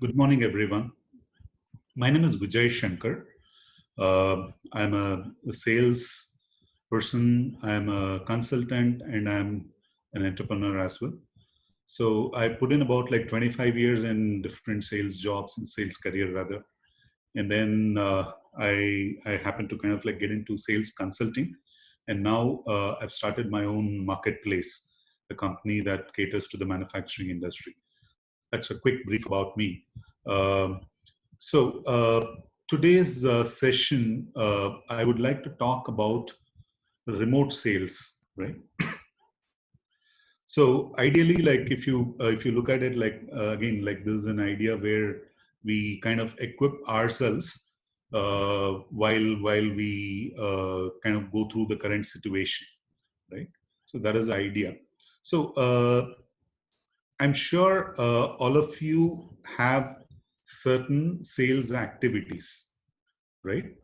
Good morning, everyone. My name is Vijay Shankar. I'm a sales person, I'm a consultant, and I'm an entrepreneur as well. So I put in about like 25 years in different sales jobs and sales career rather. And then I happened to kind of like get into sales consulting. And now I've started my own marketplace, a company that caters to the manufacturing industry. That's a quick brief about me. Um, so today's session, I would like to talk about remote sales, right? So ideally, like if you look at it, like again, like this is an idea where we kind of equip ourselves while we kind of go through the current situation, right? So that is the idea. So I'm sure all of you have certain sales activities, right?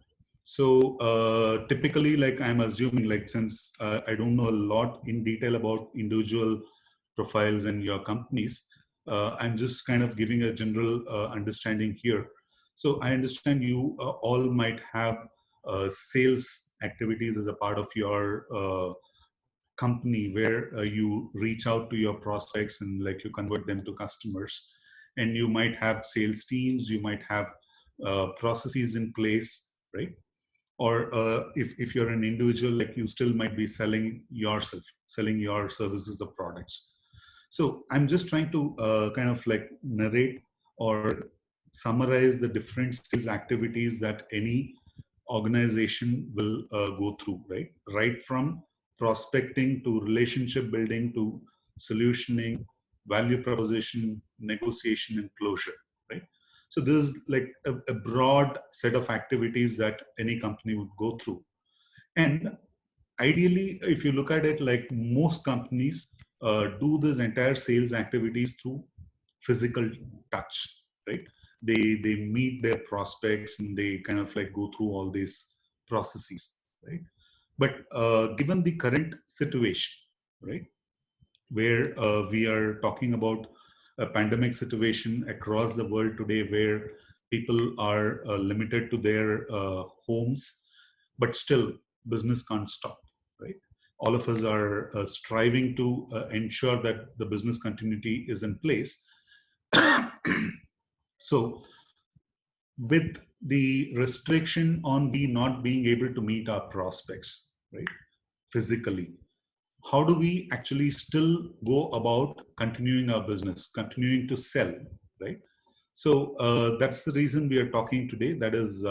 So typically, like I'm assuming, like since I don't know a lot in detail about individual profiles and your companies, I'm just kind of giving a general understanding here. So I understand you all might have sales activities as a part of your company where you reach out to your prospects and like you convert them to customers, and you might have sales teams, you might have processes in place, right? Or if you're an individual, like you still might be selling yourself, selling your services or products. So I'm just trying to kind of like narrate or summarize the different sales activities that any organization will go through, right from prospecting to relationship building to solutioning, value proposition, negotiation, and closure, right? So this is like a broad set of activities that any company would go through. And ideally, if you look at it, like most companies do this entire sales activities through physical touch, right? They meet their prospects and they kind of like go through all these processes, right? But given the current situation, right, where we are talking about a pandemic situation across the world today, where people are limited to their homes, but still business can't stop, right? All of us are striving to ensure that the business continuity is in place. So with the restriction on we not being able to meet our prospects, right, physically, how do we actually still go about continuing our business, continuing to sell, right? So that's the reason we are talking today. That is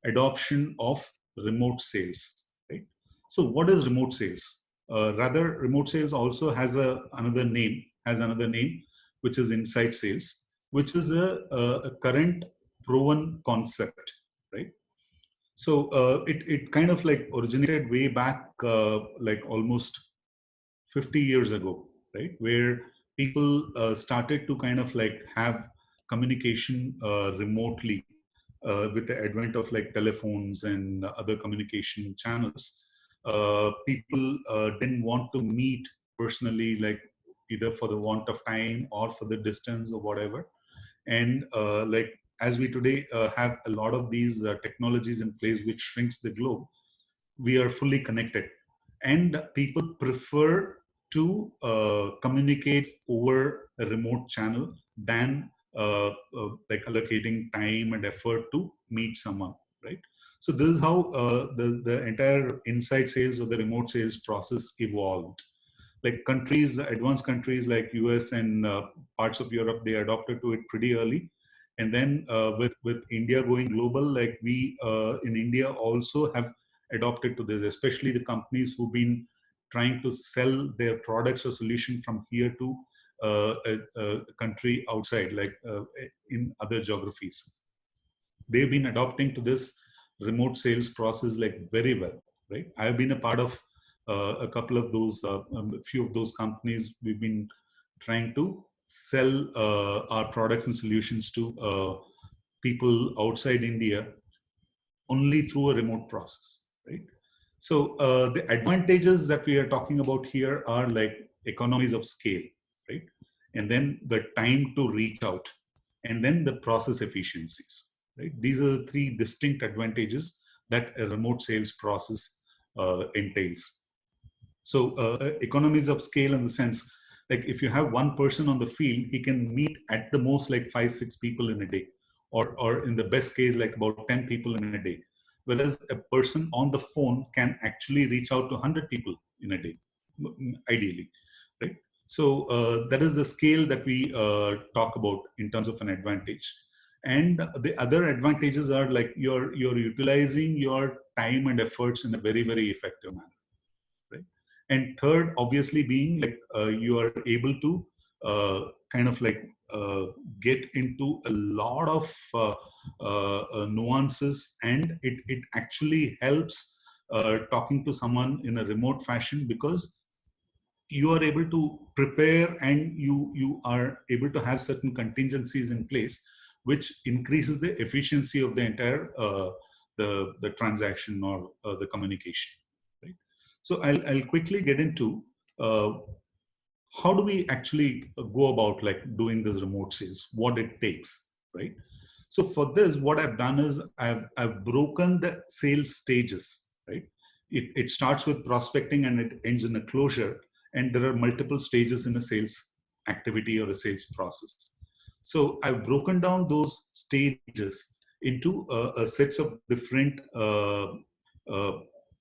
adoption of remote sales, right? So what is remote sales? Rather, remote sales also has another name, which is inside sales, which is a current proven concept, right? So it kind of like originated way back, like almost 50 years ago, right? Where people started to kind of like have communication remotely with the advent of like telephones and other communication channels. People didn't want to meet personally, like either for the want of time or for the distance or whatever. And like as we today have a lot of these technologies in place which shrinks the globe, we are fully connected, and people prefer to communicate over a remote channel than like allocating time and effort to meet someone, right? So this is how the entire inside sales or the remote sales process evolved. Like countries, advanced countries like US and parts of Europe, they adopted to it pretty early. And then with India going global, like we in India also have adopted to this, especially the companies who've been trying to sell their products or solution from here to a country outside, like in other geographies. They've been adopting to this remote sales process like very well, right? I've been a part of a couple of those, a few of those companies. We've been trying to sell our products and solutions to people outside India only through a remote process, right? So the advantages that we are talking about here are like economies of scale, right? And then the time to reach out, and then the process efficiencies, right? These are the three distinct advantages that a remote sales process entails. So economies of scale in the sense, like if you have one person on the field, he can meet at the most like 5-6 people in a day, or in the best case like about 10 people in a day, whereas a person on the phone can actually reach out to 100 people in a day, ideally, right? So that is the scale that we talk about in terms of an advantage. And the other advantages are like you're utilizing your time and efforts in a very, very effective manner, right? And third, obviously, being like you are able to kind of like get into a lot of nuances, and it actually helps talking to someone in a remote fashion, because you are able to prepare, and you are able to have certain contingencies in place, which increases the efficiency of the entire the transaction or the communication, right? So I'll quickly get into uh, how do we actually go about like doing this remote sales, what it takes, right? So for this, what I've done is I've broken the sales stages, right? It starts with prospecting and it ends in a closure, and there are multiple stages in a sales activity or a sales process. So I've broken down those stages into a sets of different uh,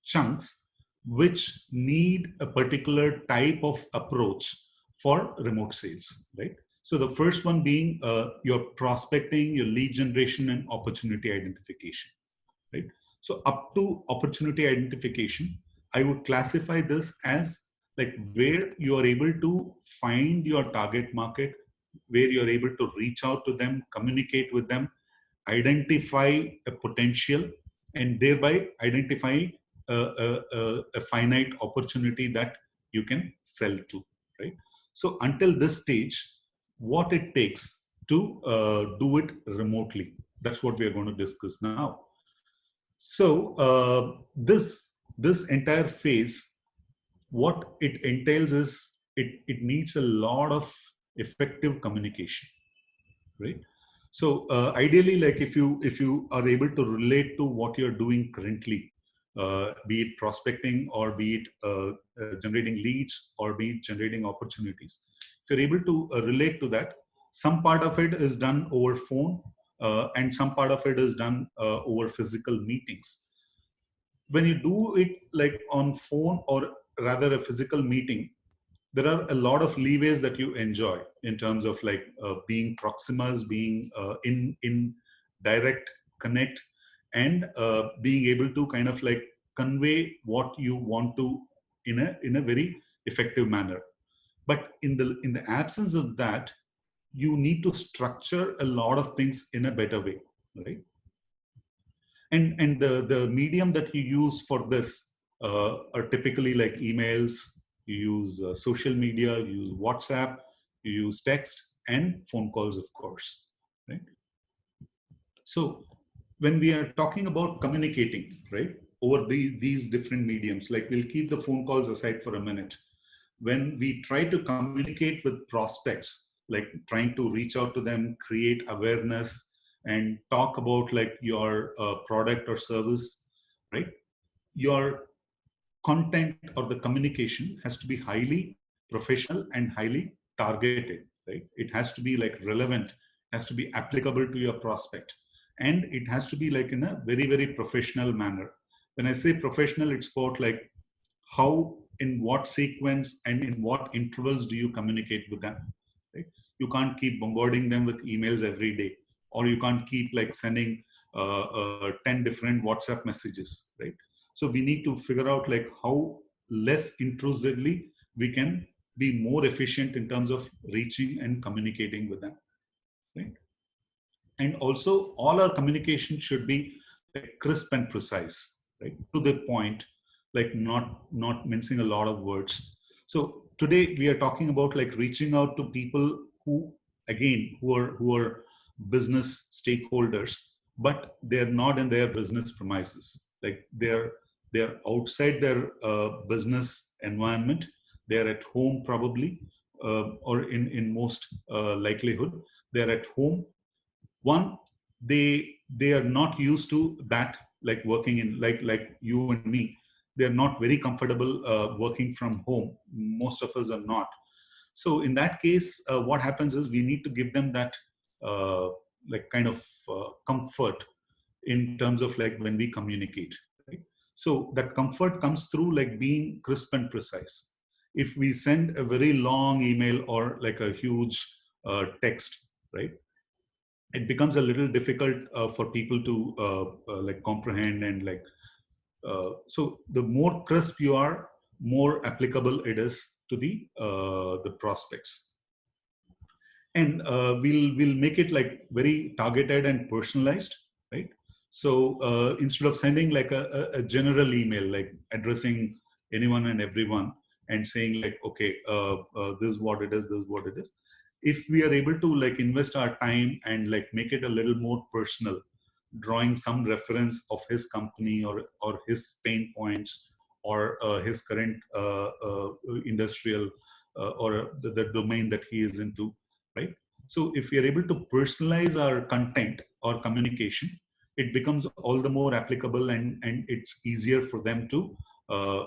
chunks which need a particular type of approach for remote sales, right? So the first one being your prospecting, your lead generation, and opportunity identification, right? So up to opportunity identification, I would classify this as like where you are able to find your target market, where you're able to reach out to them, communicate with them, identify a potential, and thereby identify a finite opportunity that you can sell to, right? So until this stage, what it takes to do it remotely, that's what we are going to discuss now. So this entire phase, what it entails is it needs a lot of effective communication, right? So ideally, like if you are able to relate to what you're doing currently, be it prospecting or be it generating leads or be it generating opportunities, if you're able to relate to that, some part of it is done over phone, and some part of it is done over physical meetings. When you do it like on phone or rather a physical meeting, there are a lot of leeways that you enjoy in terms of like being proximus, being in direct connect, and being able to kind of like convey what you want to in a very effective manner. But in the absence of that, you need to structure a lot of things in a better way, right? And the medium that you use for this are typically like emails, you use social media, you use WhatsApp, you use text, and phone calls, of course, right? So when we are talking about communicating, right, over these different mediums, like we'll keep the phone calls aside for a minute. When we try to communicate with prospects, like trying to reach out to them, create awareness, and talk about like your product or service, right? Your content or the communication has to be highly professional and highly targeted, right? It has to be like relevant, has to be applicable to your prospect, and it has to be like in a very, very professional manner. When I say professional, it's about like how, in what sequence and in what intervals do you communicate with them, right? You can't keep bombarding them with emails every day, or you can't keep like sending 10 different WhatsApp messages, right? So we need to figure out like how less intrusively we can be more efficient in terms of reaching and communicating with them, right? And also all our communication should be like crisp and precise, right, to the point, like not mincing a lot of words. So today we are talking about like reaching out to people who, again, who are business stakeholders, but they're not in their business premises, like they're outside their business environment, they're at home probably, or in most likelihood they're at home, One, they are not used to that, like working in, like you and me, they're not very comfortable working from home. Most of us are not. So in that case, what happens is we need to give them that uh, like kind of comfort in terms of like when we communicate, right? So that comfort comes through like being crisp and precise. If we send a very long email or like a huge text, right, it becomes a little difficult for people to like comprehend and like so the more crisp you are, more applicable it is to the prospects. And we'll make it like very targeted and personalized, right? So instead of sending like a general email like addressing anyone and everyone and saying like, okay, this is what it is, this is what it is, if we are able to like invest our time and like make it a little more personal, drawing some reference of his company or his pain points or his current industrial or the domain that he is into, right? So if we are able to personalize our content or communication, it becomes all the more applicable, and it's easier for them to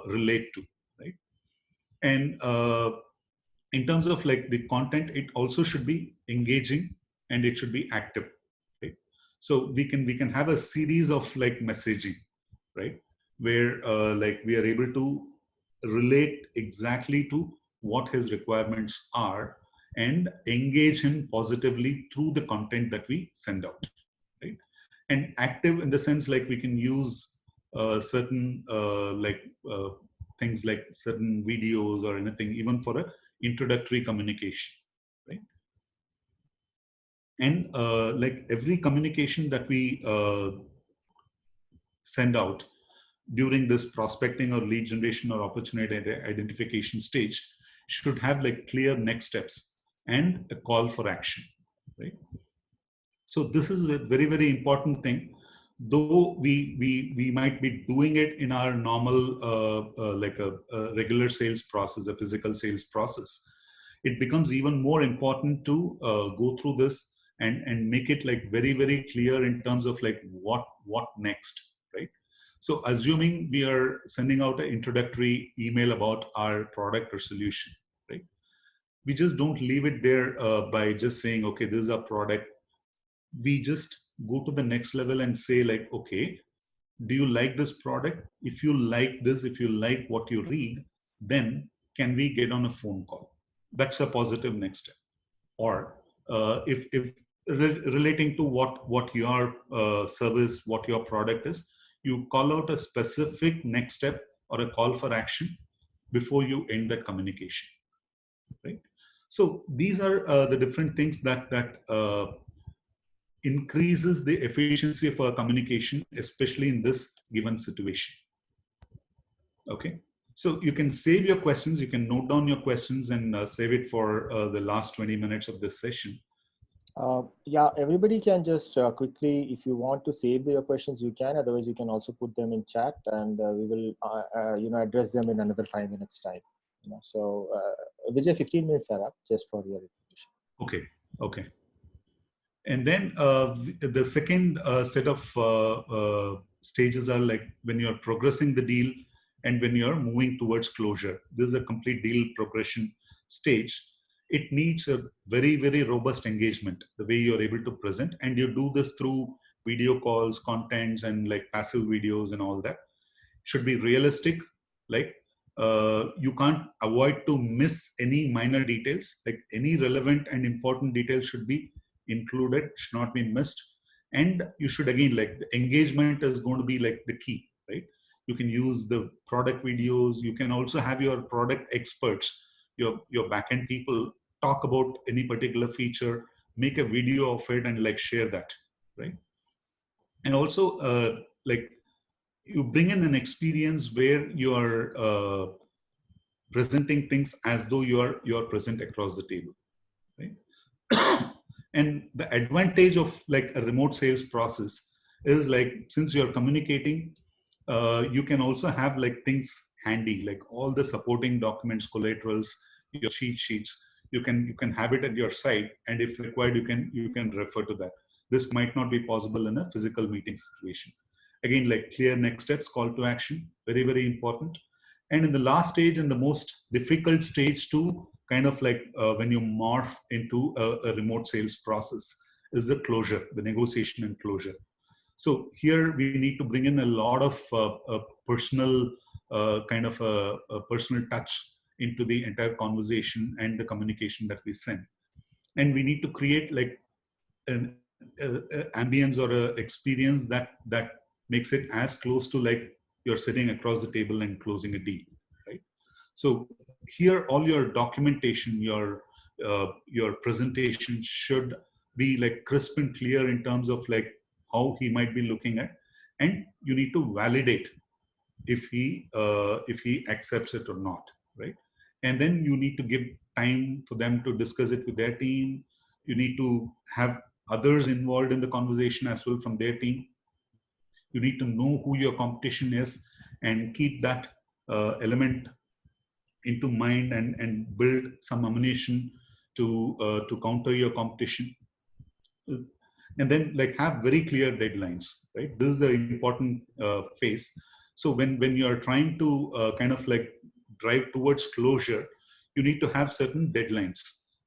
relate to, right? And in terms of like the content, it also should be engaging and it should be active, right? So we can have a series of like messaging, right, where like we are able to relate exactly to what his requirements are and engage him positively through the content that we send out, right? And active in the sense like we can use certain like things like certain videos or anything, even for a introductory communication, right? And like every communication that we send out during this prospecting or lead generation or opportunity identification stage should have like clear next steps and a call for action, right? So this is a very, very important thing. Though we might be doing it in our normal like a regular sales process, a physical sales process, it becomes even more important to go through this and make it like very, very clear in terms of like what next, right? So assuming we are sending out an introductory email about our product or solution, right? We just don't leave it there by just saying, okay, this is our product. We just go to the next level and say like, okay, do you like this product? If you like this, if you like what you read, then can we get on a phone call? That's a positive next step. Or if relating to what your service, what your product is, you call out a specific next step or a call for action before you end that communication, right? So these are the different things that increases the efficiency of our communication, especially in this given situation. Okay. So you can save your questions, you can note down your questions and save it for the last 20 minutes of this session. Yeah, everybody can just quickly, if you want to save your questions, you can. Otherwise, you can also put them in chat, and we will, address them in another 5 minutes time. So, Vijay, 15 minutes are up, just for your information. Okay. Okay. And then the second set of stages are like when you're progressing the deal and when you're moving towards closure. This is a complete deal progression stage. It needs a very, very robust engagement, the way you're able to present. And you do this through video calls, contents, and like passive videos and all that. Should be realistic. Like you can't avoid to miss any minor details. Like any relevant and important details should be included, should not be missed. And you should, again, like the engagement is going to be like the key, right? You can use the product videos. You can also have your product experts, your backend people, talk about any particular feature, make a video of it and like share that, right? And also like you bring in an experience where you are presenting things as though you're present across the table, right? And the advantage of like a remote sales process is like, since you're communicating, you can also have like things handy, like all the supporting documents, collaterals, your cheat sheets. You can have it at your side, and if required, you can refer to that. this might not be possible in a physical meeting situation. Again, like clear next steps, call to action, very, very important. And in the last stage and the most difficult stage to kind of like when you morph into a remote sales process is the closure, the negotiation and closure. So here we need to bring in a lot of personal kind of a personal touch into the entire conversation and the communication that we send. And we need to create like an ambience or a experience that makes it as close to like you're sitting across the table and closing a deal, right? So here, all your documentation, your presentation should be like crisp and clear in terms of like how he might be looking at, and you need to validate if he accepts it or not, right? And then you need to give time for them to discuss it with their team. You need to have others involved in the conversation as well from their team. You need to know who your competition is and keep that element into mind and build some ammunition to counter your competition. And then like have very clear deadlines, right? This is the important phase. So when you're trying to kind of like drive towards closure, you need to have certain deadlines,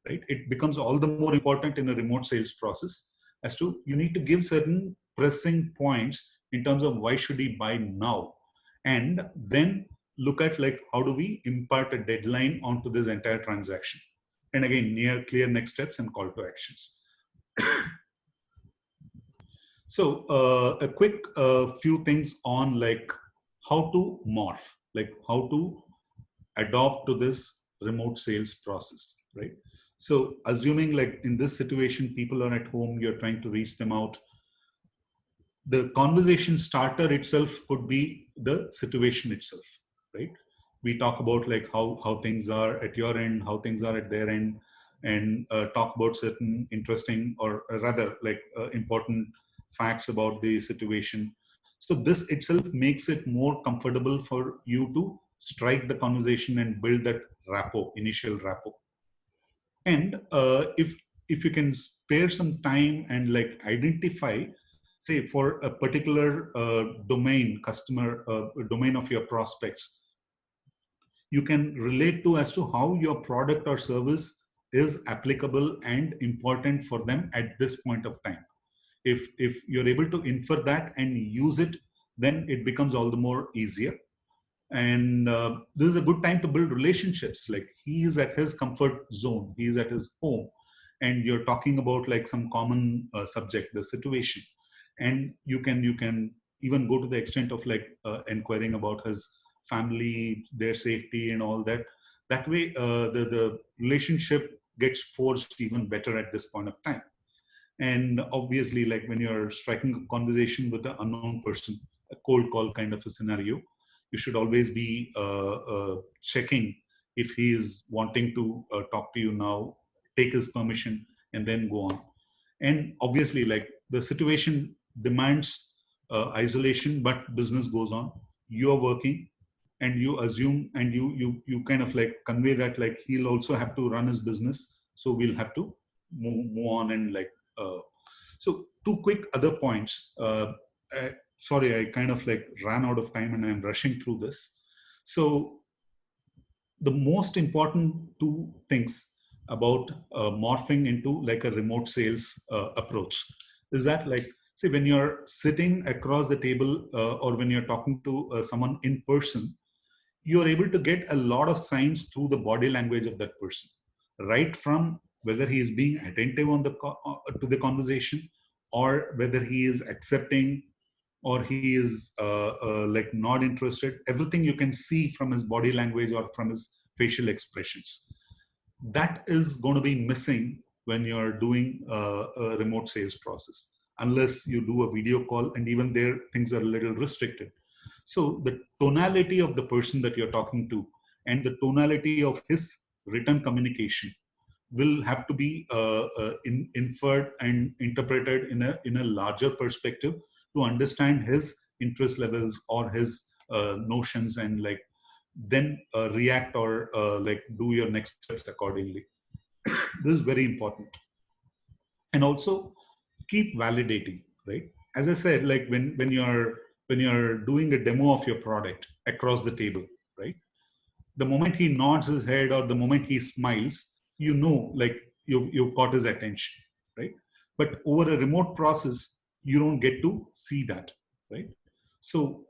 right? It becomes all the more important in a remote sales process as to you need to give certain pressing points in terms of why should he buy now, and then look at like how do we impart a deadline onto this entire transaction. And again, near clear next steps and call to actions. So a quick few things on like how to morph, like how to adopt to this remote sales process, right? So assuming like in this situation, people are at home, you're trying to reach them out. The conversation starter itself could be the situation itself, right? We talk about like how things are at your end, how things are at their end, and talk about certain interesting or rather like important facts about the situation. So this itself makes it more comfortable for you to strike the conversation and build that rapport, initial rapport. And if you can spare some time and like identify, say for a particular domain, customer domain of your prospects, you can relate to as to how your product or service is applicable and important for them at this point of time. If you're able to infer that and use it, then it becomes all the more easier. And this is a good time to build relationships. Like he is at his comfort zone, he is at his home, and you're talking about like some common subject, the situation, and you can even go to the extent of like inquiring about his family, their safety and all that. That way the relationship gets forged even better at this point of time. And obviously, like when you're striking a conversation with an unknown person, a cold call kind of a scenario, you should always be checking if he is wanting to talk to you now, take his permission, and then go on. And obviously, like the situation demands isolation, but business goes on. You're working, and you assume, and you kind of like convey that like he'll also have to run his business, so we'll have to move on and like. So two quick other points. Sorry, I kind of like ran out of time and I'm rushing through this. So the most important two things about morphing into like a remote sales approach is that like, say when you're sitting across the table or when you're talking to someone in person, you're able to get a lot of signs through the body language of that person, right from whether he is being attentive on to the conversation, or whether he is accepting, or he is like not interested. Everything you can see from his body language or from his facial expressions. That is going to be missing when you're doing a remote sales process, unless you do a video call, and even there things are a little restricted. So the tonality of the person that you're talking to and the tonality of his written communication will have to be inferred and interpreted in a larger perspective to understand his interest levels or his notions, and like then react or like do your next steps accordingly. This is very important. And also keep validating, right? As I said, like when you're doing a demo of your product across the table, right? The moment he nods his head or the moment he smiles, you know, like you've got his attention, right? But over a remote process, you don't get to see that, right? So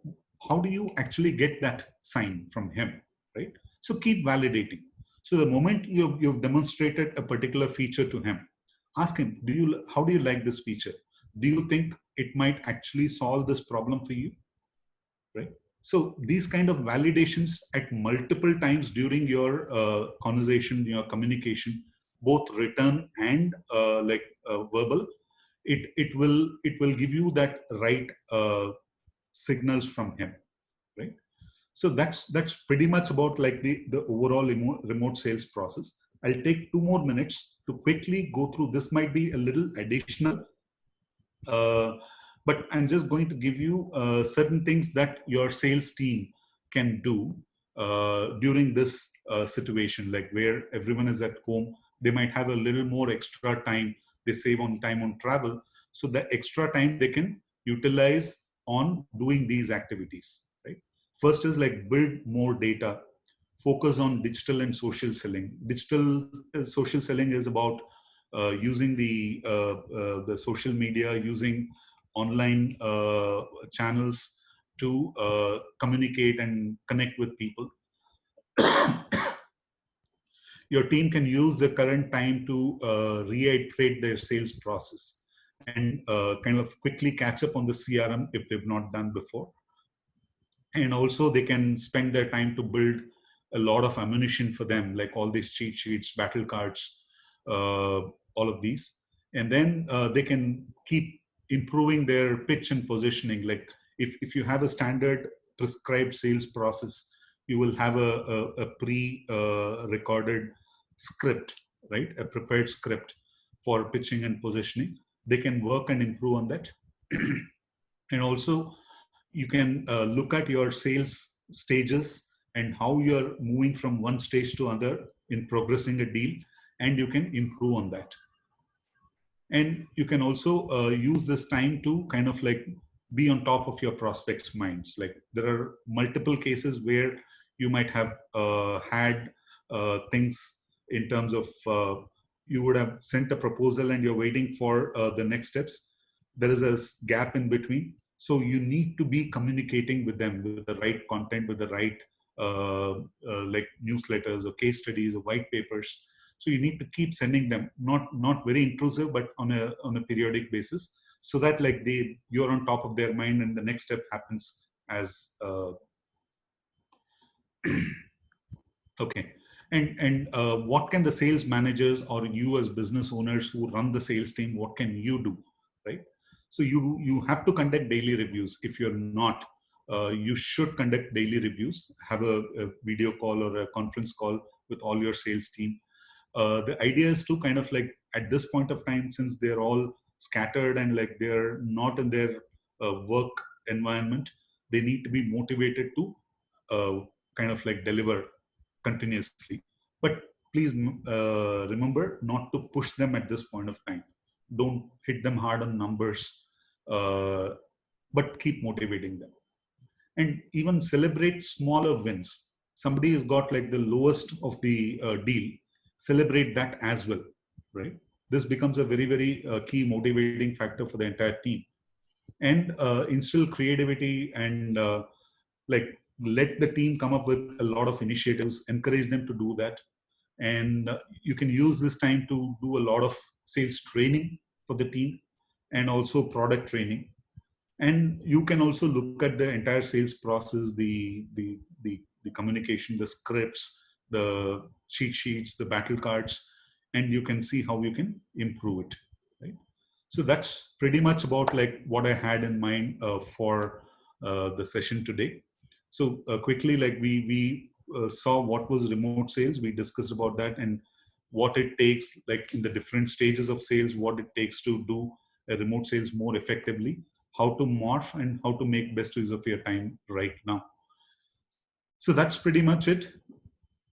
how do you actually get that sign from him, right? So keep validating. So the moment you've demonstrated a particular feature to him, ask him, how do you like this feature? Do you think it might actually solve this problem for you, right? So these kind of validations at multiple times during your conversation, your communication, both written and verbal, it will give you that right signals from him, right? So that's pretty much about like the overall remote sales process. I'll take 2 more minutes to quickly go through. This might be a little additional, uh, but I'm just going to give you certain things that your sales team can do during this situation, like where everyone is at home. They might have a little more extra time. They save on time on travel. So the extra time they can utilize on doing these activities, right? First is like build more data, focus on digital and social selling. Digital social selling is about using the social media, using online channels to communicate and connect with people. Your team can use the current time to reiterate their sales process and kind of quickly catch up on the CRM if they've not done before. And also they can spend their time to build a lot of ammunition for them, like all these cheat sheets, battle cards, all of these. And then they can keep improving their pitch and positioning. Like if you have a standard prescribed sales process, you will have a pre-recorded script, right? A prepared script for pitching and positioning. They can work and improve on that. And also you can look at your sales stages and how you're moving from one stage to other in progressing a deal, and you can improve on that. And you can also use this time to kind of like be on top of your prospects minds. Like there are multiple cases where you might have had things in terms of you would have sent a proposal and you're waiting for the next steps. There is a gap in between, so you need to be communicating with them with the right content, with the right like newsletters or case studies or white papers. So you need to keep sending them, not very intrusive, but on a periodic basis, so that like you're on top of their mind and the next step happens as okay. And what can the sales managers or you as business owners who run the sales team, what can you do, right? So you have to conduct daily reviews. If you're not, you should conduct daily reviews. Have a video call or a conference call with all your sales team. The idea is to kind of like at this point of time, since they're all scattered and like they're not in their work environment, they need to be motivated to kind of like deliver continuously. But please remember not to push them at this point of time. Don't hit them hard on numbers, uh, but keep motivating them. And even celebrate smaller wins. Somebody has got like the lowest of the deal, celebrate that as well, right? This becomes a very, very key motivating factor for the entire team. And instill creativity and like let the team come up with a lot of initiatives, encourage them to do that. And you can use this time to do a lot of sales training for the team and also product training. And you can also look at the entire sales process, the communication, the scripts, the cheat sheets, the battle cards, and you can see how you can improve it, right? So that's pretty much about like what I had in mind for the session today. So quickly, like we saw what was remote sales. We discussed about that and what it takes, like in the different stages of sales, what it takes to do a remote sales more effectively, how to morph and how to make best use of your time right now. So that's pretty much it.